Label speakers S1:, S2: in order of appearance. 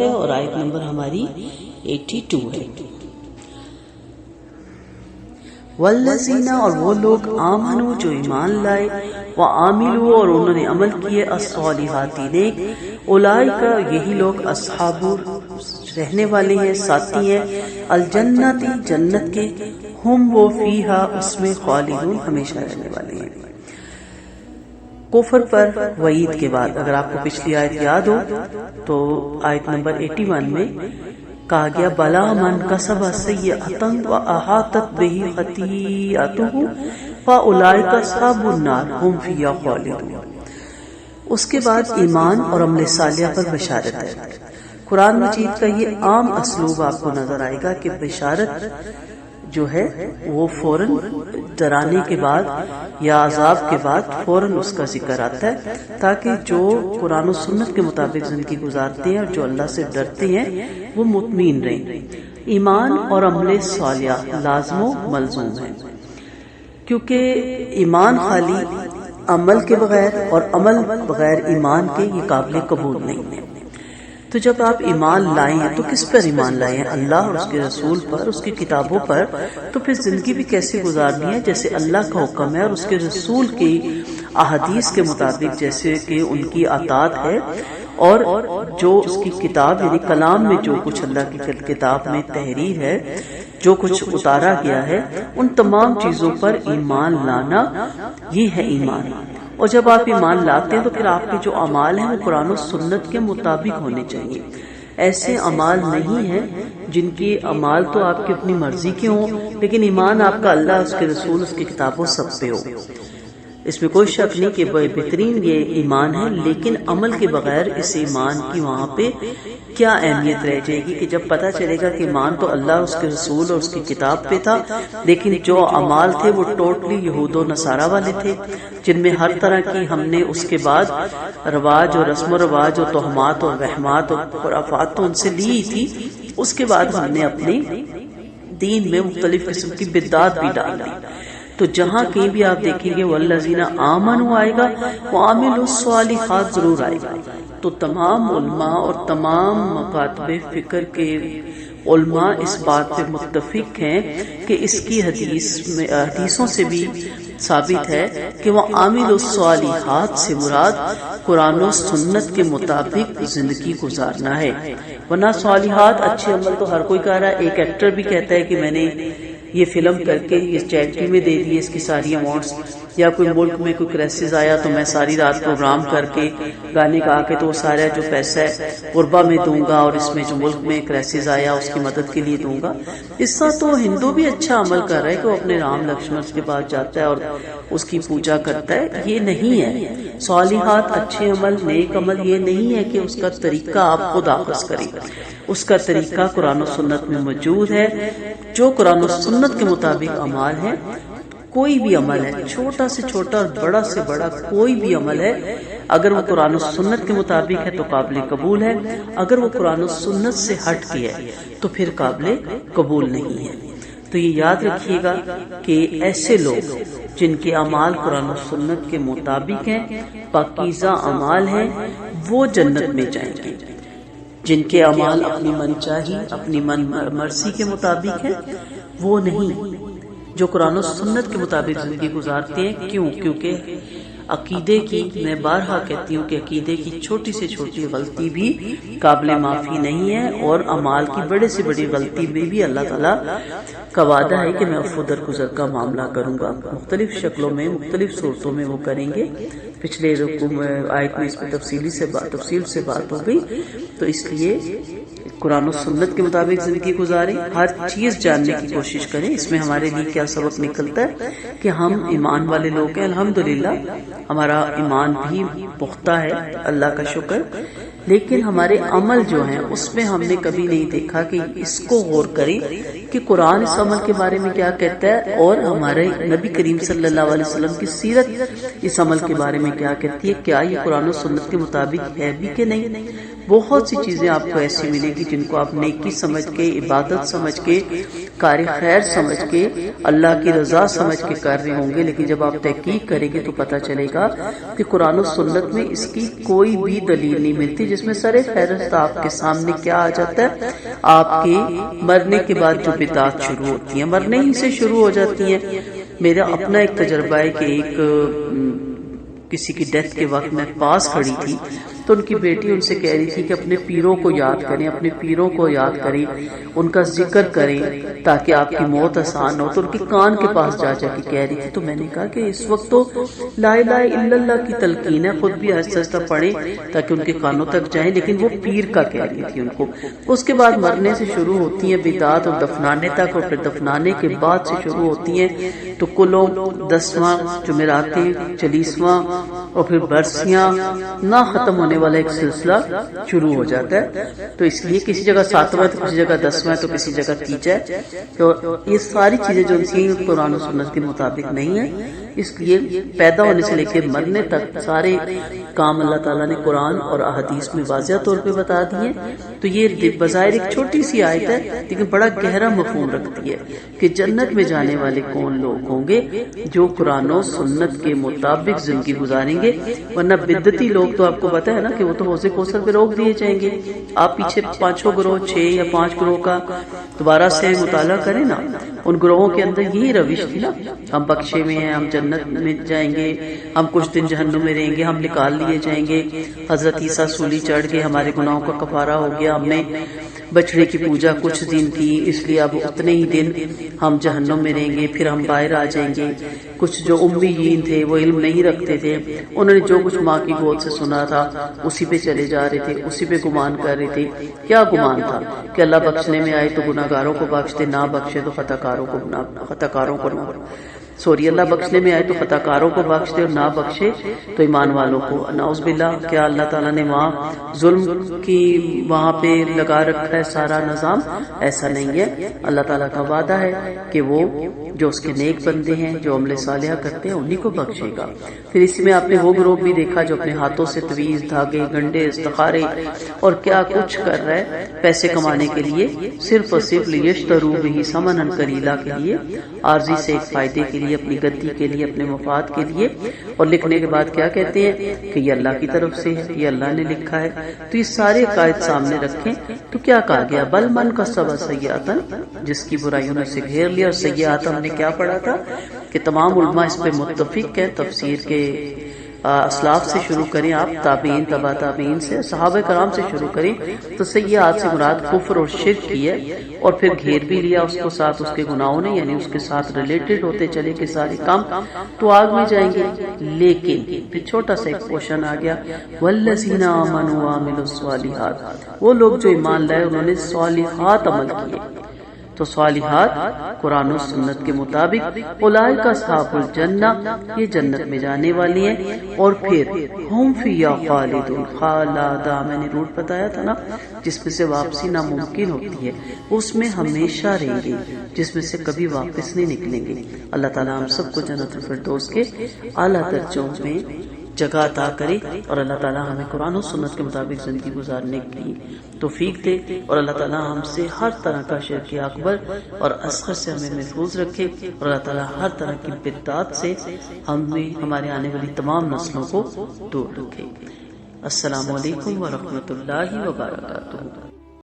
S1: ہے اور آیت نمبر ہماری 82 ہے۔ والذین، اور وہ لوگ آمنوا جو ایمان لائے، وعاملوا اور انہوں نے عمل کیے، الصالحات نیک، اولئک یہی لوگ اصحاب رہنے والے ہیں، ساتھی ہیں، الجنت جنت کے، ہم وہ فیہا اس میں خالدون ہمیشہ رہنے والے ہیں۔ کفر پر وعید کے بعد اگر آپ کو پچھلی آیت یاد ہو تو آیت نمبر 81 میں کہا گیا بلا من کسب سیئۃ واحاطت بہ خطیئتہ فاولئک اصحاب النار ھم فیہا خالدون۔ اس کے بعد ایمان اور عمل صالح پر بشارت ہے۔ قرآن مجید کا یہ عام اسلوب آپ کو نظر آئے گا کہ بشارت جو ہے وہ فوراً ڈرانے کے بعد یا عذاب کے بعد فوراً اس کا ذکر آتا ہے، تاکہ جو قرآن و سنت کے مطابق زندگی گزارتے ہیں اور جو اللہ سے ڈرتے ہیں وہ مطمئن رہیں۔ ایمان اور عمل صالح لازم و ملزوم ہے، کیونکہ ایمان خالی عمل کے بغیر اور عمل بغیر ایمان کے یہ قابل قبول نہیں ہے۔ تو جب آپ ایمان لائے ہیں تو کس پر ایمان لائے ہیں؟ اللہ اور اس کے رسول پر، اس کی کتابوں پر، تو پھر زندگی بھی کیسے گزارنی ہے جیسے اللہ کا حکم ہے اور اس کے رسول کی احادیث کے مطابق جیسے کہ ان کی اطاعت ہے، اور جو اس کی کتاب یعنی کلام میں جو کچھ اللہ کی کتاب میں تحریر ہے، جو کچھ اتارا گیا ہے، ان تمام چیزوں پر ایمان لانا یہ ہے ایمان۔ اور جب آپ ایمان لاتے ہیں تو پھر آپ کے جو اعمال ہیں وہ قرآن و سنت کے مطابق ہونے چاہیے۔ ایسے اعمال نہیں ہیں جن کے اعمال تو آپ کی اپنی مرضی کے ہوں لیکن ایمان آپ کا اللہ، اس کے رسول، اس کی کتابوں سب پہ ہو۔ اس میں کوئی شک نہیں کہ بہترین یہ ایمان ہے، لیکن عمل کے بغیر اس ایمان کی وہاں پہ کیا اہمیت رہ جائے گی کہ جب پتہ چلے گا کہ ایمان تو اللہ، اس کے رسول اور اس کی کتاب پہ تھا، لیکن جو اعمال تھے وہ ٹوٹلی یہود و نصارہ والے تھے، جن میں ہر طرح کی ہم نے اس کے بعد رواج اور رسم و رواج اور توہمات اور وہمات اور خرافات تو ان سے لی تھی، اس کے بعد ہم نے اپنے دین میں مختلف قسم کی بدعات بھی ڈال دی۔ تو جہاں کہیں بھی آپ دیکھیں گے والذین آمنوا آئے گا، وعملوا الصالحات ضرور آئے گا۔ تو تمام علماء اور تمام مکاتب فکر کے علماء اس بات پہ متفق ہیں کہ اس کی حدیثوں سے بھی ثابت ہے کہ وہ عامل الصالحات سے مراد قرآن و سنت کے مطابق زندگی گزارنا ہے، ورنہ صالحات اچھے عمل تو ہر کوئی کہہ رہا ہے۔ ایک ایکٹر بھی کہتا ہے کہ میں نے یہ فلم کر کے یہ چیریٹی میں دے دی اس کی ساری اماؤنٹس، یا کوئی ملک میں کوئی کرائسس آیا تو میں ساری رات پروگرام کر کے گانے گا کے تو وہ سارا جو پیسہ ہے غربا میں دوں گا اور اس میں جو ملک میں کرائسس آیا اس کی مدد کے لیے دوں گا۔ اس طرح تو ہندو بھی اچھا عمل کر رہا ہے کہ وہ اپنے رام لکشمن کے پاس جاتا ہے اور اس کی پوجا کرتا ہے، یہ نہیں ہے۔ صالحات اچھے عمل، نیک عمل یہ نہیں ہے کہ اس کا طریقہ آپ خود آغاز کریں، اس کا طریقہ قرآن و سنت میں موجود ہے۔ جو قرآن و سنت کے مطابق اعمال ہے، کوئی بھی عمل ہے، چھوٹا سے چھوٹا اور بڑا سے بڑا کوئی بھی عمل ہے، اگر وہ قرآن و سنت کے مطابق ہے تو قابل قبول ہے، اگر وہ قرآن و سنت سے ہٹ کے ہے تو پھر قابل قبول نہیں ہے۔ تو یہ یاد رکھیے گا کہ ایسے لوگ جن کے اعمال قرآن و سنت کے مطابق ہیں، پاکیزہ اعمال ہیں، وہ جنت میں جائیں گے۔ جن کے اعمال اپنی من چاہی، اپنی من مرضی کے مطابق ہیں، وہ نہیں، جو قرآن و سنت کے مطابق زندگی گزارتے ہیں۔ کیوں؟ کیونکہ عقیدے کی، میں بارہا کہتی ہوں کہ عقیدے کی چھوٹی سے چھوٹی غلطی بھی قابل معافی نہیں ہے، اور اعمال کی بڑے سے بڑی غلطی میں بھی اللہ تعالیٰ کا وعدہ ہے کہ میں عفو درگزر کا معاملہ کروں گا۔ مختلف شکلوں میں، مختلف صورتوں میں وہ کریں گے۔ پچھلے آیت میں اس پہ تفصیل سے بات ہو گئی۔ تو اس لیے قرآن و سنت کے مطابق زندگی گزاریں، ہر چیز جاننے کی کوشش کریں۔ اس میں ہمارے لیے کیا سبق نکلتا ہے کہ ہم ایمان والے لوگ ہیں، الحمدللہ ہمارا ایمان بھی پختہ ہے، اللہ کا شکر، لیکن ہمارے عمل جو ہیں اس میں ہم نے کبھی نہیں دیکھا کہ اس کو غور کریں کہ قرآن اس عمل کے بارے میں کیا کہتا ہے اور ہمارے نبی کریم صلی اللہ علیہ وسلم کی سیرت اس عمل کے بارے میں کیا کہتی ہے، کیا یہ قرآن و سنت کے مطابق ہے بھی کہ نہیں۔ بہت سی چیزیں آپ کو ایسی ملیں گی جن کو آپ نیکی سمجھ کے، عبادت سمجھ کے، کار خیر سمجھ کے، اللہ کی رضا سمجھ کے کر رہے ہوں گے، لیکن جب آپ تحقیق کریں گے تو پتہ چلے گا کہ قرآن و سنت میں اس کی کوئی بھی دلیل نہیں ملتی، جس میں سر فہرست آپ کے سامنے کیا آ جاتا ہے، آپ کے مرنے کے بعد جو بدعات شروع ہوتی ہیں، مرنے ہی سے شروع ہو جاتی ہیں۔ میرا اپنا ایک تجربہ ہے کہ ایک کسی کی ڈیتھ کے وقت میں پاس کھڑی تھی تو ان کی بیٹی ان سے کہہ رہی تھی کہ اپنے پیروں کو یاد کریں، اپنے پیروں کو یاد کریں، ان کا ذکر کریں تاکہ آپ کی موت آسان ہو۔ تو ان کے کان کے پاس جا جا کے کہہ رہی تھی۔ تو میں نے کہا کہ اس وقت تو لا الہ الا اللہ کی تلقین ہے، خود بھی آہستہ آہستہ پڑھیں تاکہ ان کے کانوں تک جائیں، لیکن وہ پیر کا کہہ رہی تھی ان کو۔ اس کے بعد مرنے سے شروع ہوتی ہیں بدعات، اور دفنانے تک، اور پھر دفنانے کے بعد سے شروع ہوتی ہیں تو کلوں 10واں جمعراتیں، 40واں، اور پھر برسیاں، نہ ختم ہونے والا ایک سلسلہ شروع ہو جاتا ہے۔ تو اس لیے کسی جگہ 7واں تو کسی جگہ 10واں تو کسی جگہ 30 ہے۔ تو یہ ساری چیزیں جو ان قرآن و سنت کے مطابق نہیں ہیں، اس لیے پیدا ہونے سے لے کے مرنے تک سارے کام اللہ تعالیٰ نے قرآن اور احادیث میں واضح طور پہ بتا دیے۔ تو یہ بظاہر ایک چھوٹی سی آیت ہے لیکن بڑا گہرا مفہوم رکھتی ہے کہ جنت میں جانے والے کون لوگ ہوں گے، جو قرآن و سنت کے مطابق زندگی گزاریں گے، ورنہ بدعتی لوگ تو آپ کو پتا ہے نا کہ وہ تو حوض کوثر پہ روک دیے جائیں گے۔ آپ پیچھے 5 گروہ، 6 یا 5 گروہ کا دوبارہ سے مطالعہ کریں نا، ان گروہوں کے اندر یہی روش تھی نا، ہم بخشے میں ہیں، ہم جنت میں جائیں گے، ہم کچھ دن جہنم میں رہیں گے، ہم نکال لیے جائیں گے، حضرت عیسیٰ سولی چڑھ کے ہمارے گناہوں کا کفارہ ہو گیا، ہم نے بچڑے کی پوجا کچھ دن کی، اس لیے اب اتنے ہی دن ہم جہنم میں رہیں گے، پھر ہم باہر آ جائیں گے۔ کچھ جو امیین تھے، وہ علم نہیں رکھتے تھے، انہوں نے جو کچھ ماں کی گود سے سنا تھا اسی پہ چلے جا رہے تھے، اسی پہ گمان کر رہے تھے۔ کیا گمان تھا کہ اللہ بخشنے میں آئے تو گناہگاروں کو بخش دے، نہ بخشے تو خطا کاروں کو اللہ بخشنے میں آئے تو خطا کاروں کو بخش دے، اور نہ بخشے تو ایمان والوں کو۔ نعوذ باللہ، کیا اللہ تعالیٰ نے وہاں ظلم کی وہاں پہ لگا رکھا ہے سارا نظام؟ ایسا نہیں ہے۔ اللہ تعالیٰ کا وعدہ ہے کہ وہ جو اس کے نیک بندے ہیں، جو عمل صالحہ کرتے ہیں، انہی کو بخشے گا۔ پھر اسی میں آپ نے وہ گروہ بھی دیکھا جو اپنے ہاتھوں سے تویز، دھاگے، گنڈے، استخارے اور کیا کچھ کر رہا ہے پیسے کمانے کے لیے، صرف اور صرف لیشتروا بہ ثمنا قلیلا کے لیے، عارضی سے ایک فائدے کے لیے، اپنی گدی کے لیے، اپنے مفاد کے لیے، اور لکھنے کے بعد کیا کہتے ہیں کہ یہ اللہ کی طرف سے ہے، یہ اللہ نے لکھا ہے۔ تو یہ سارے قائد سامنے رکھیں تو کیا کہا گیا؟ بل من کسب سیئۃ، جس کی برائیوں نے اسے گھیر لیا۔ اور سیئات ہم نے کیا پڑھا تھا کہ تمام علماء اس پہ متفق ہیں، تفسیر کے اسلاف سے شروع کریں آپ، تابعین، تبع تابعین سے، صحابہ کرام سے شروع کریں تو سیئات سے مراد کفر اور شرک کی ہے، اور پھر گھیر بھی لیا اس کو ساتھ اس کے گناہوں نے، یعنی اس کے ساتھ ریلیٹڈ ہوتے چلے کہ سارے کام تو آگ میں جائیں گے۔ لیکن پھر چھوٹا سا ایک پورشن آ گیا، والذین آمنوا وعملوا الصالحات، وہ لوگ جو ایمان لائے انہوں نے صالحات عمل کیے۔ تو صالحات قرآن و سنت کے مطابق اولئک اصحاب الجنہ، یہ جنت میں جانے والی ہیں، اور پھر ہم فیہا خالدون، خالدہ میں نے روٹ بتایا تھا نا، جس میں سے واپسی ناممکن ہوتی ہے، اس میں ہمیشہ رہیں گے، جس میں سے کبھی واپس نہیں نکلیں گے۔ اللہ تعالیٰ ہم سب کو جنت الفردوس کے اعلیٰ درجوں میں جگہ عطا کرے، اور اللہ تعالیٰ ہمیں قرآن و سنت کے مطابق زندگی گزارنے کی توفیق دے، اور اللہ تعالیٰ ہم سے ہر طرح کا شرک اکبر اور اصغر سے ہمیں محفوظ رکھے، اور اللہ تعالیٰ ہر طرح کی بدعات سے ہمیں ہمارے آنے والی تمام نسلوں کو دور رکھے۔ السلام علیکم ورحمۃ اللہ وبرکاتہ۔